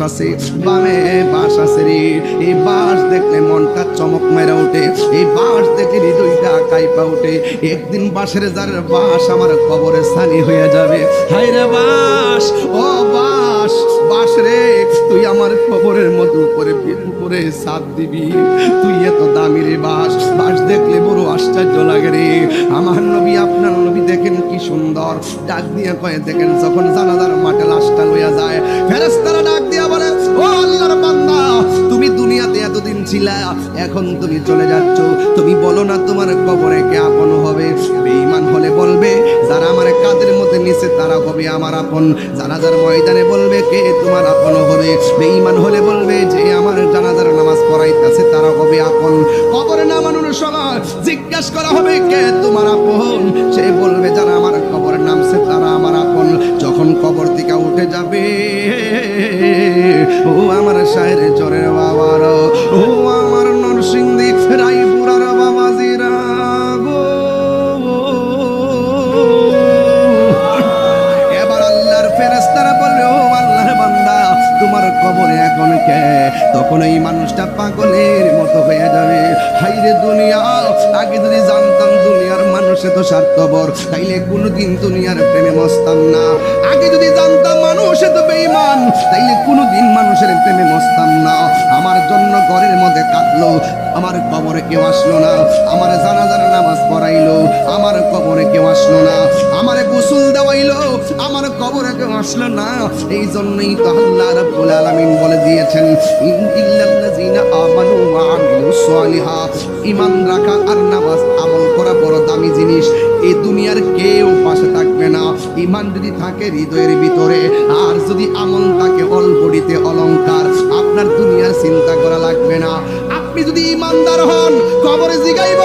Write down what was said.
আছে বামে বাঁশ আছে রে। এই বাঁশ দেখলে মনটা চমক মেরে ওঠে, এই বাঁশ দেখে হৃদয়টা কাইপা ওঠে। একদিন বাঁশের যার বাঁশ আমার কবরে সানি হয়ে যাবে। হায় রে বাঁশ, ও বাঁশ, বাঁশ রে, তুই আমার কবরের মধ্যে উপরে সাপ দিবি, তুই এত দামি রে বাঁশ। বাঁশ দেখলে বড় আশ্চর্য লাগে রে। আমার নবী, আপনার নবী দেখেন কি সুন্দর, ডাক দিয়ে কয়ে দেখেন যখন জানাজার মাঠে লাশটা লইয়া যায়, ফেরেশতারা ডাক দিয়া বলে, ও আল্লাহর বান্দা, তুমি দুনিয়াতে এতদিন ছিলা, এখন তুমি চলে যাচ্ছ, তুমি বলো না তোমার কবরে কে আপন হবে? বেঈমান হলে বলবে যারা আমার কাঁধের মধ্যে নিচে তারা হবে আমার আপন, জানাজার ময়দানে বলবে কে তোমার আপন হবে? বেঈমান হলে বলবে যে আমার জানাজার নামাজ পড়াইতেছে তারা হবে আপন। কবরে নামানোর সময় জিজ্ঞাসা করা হবে কে তোমার আপন? সে বলবে যারা আমার কবরে নামছে তারা আমার আপন। যখন কবর থেকে উঠে যাবে, ও আমার শায়ের চরের বাবার, ও আমার নরসিংদী রায়পুরার বাবাজিরা গো, এবার আল্লাহর ফেরেশতারা বলবে, ও আল্লাহর বান্দা, তোমার কবরে এখন কে? তখন এই মানুষটা পাগলের মতো হয়ে যাবে। হাইরে দুনিয়া, আগে যদি জানতাম দুনিয়ার মানুষে তো স্বার্থপর, তাইলে কোনোদিন দুনিয়ার প্রেমে মস্তাম না। আগে যদি জানতাম মানুষে তো বেঈমান, তাইলে কোনোদিন মানুষের প্রেমে মস্তাম না। আমার জন্য ঘরের মধ্যে কাঁদলো, আমার কবরে কেউ আসলো না। আমার জানাজার নামাজ পড়াইলো, আমার কবরে কেউ আসলো না। আমার গোসল দেওয়াইলো, আমার কবরে কেউ আসলো না। এই জন্যই তো আল্লাহ রাব্বুল আলামিন বলে দিয়েছেন, ইল্লাল্লাযিনা আমানু ওয়া আমিলুস সালিহাত, ঈমান রাখা আর নামাজ আমল করা বড় দামি জিনিস। এই দুনিয়ার কেউ পাশে থাকবে না। ঈমান যদি থাকে হৃদয়ের ভিতরে, আর যদি আমল থাকে অলবডিতে অলংকার, আপনার দুনিয়ার চিন্তা করা লাগবে না। আপনি যদি ঈমানদার হন, কবরে জিগাইব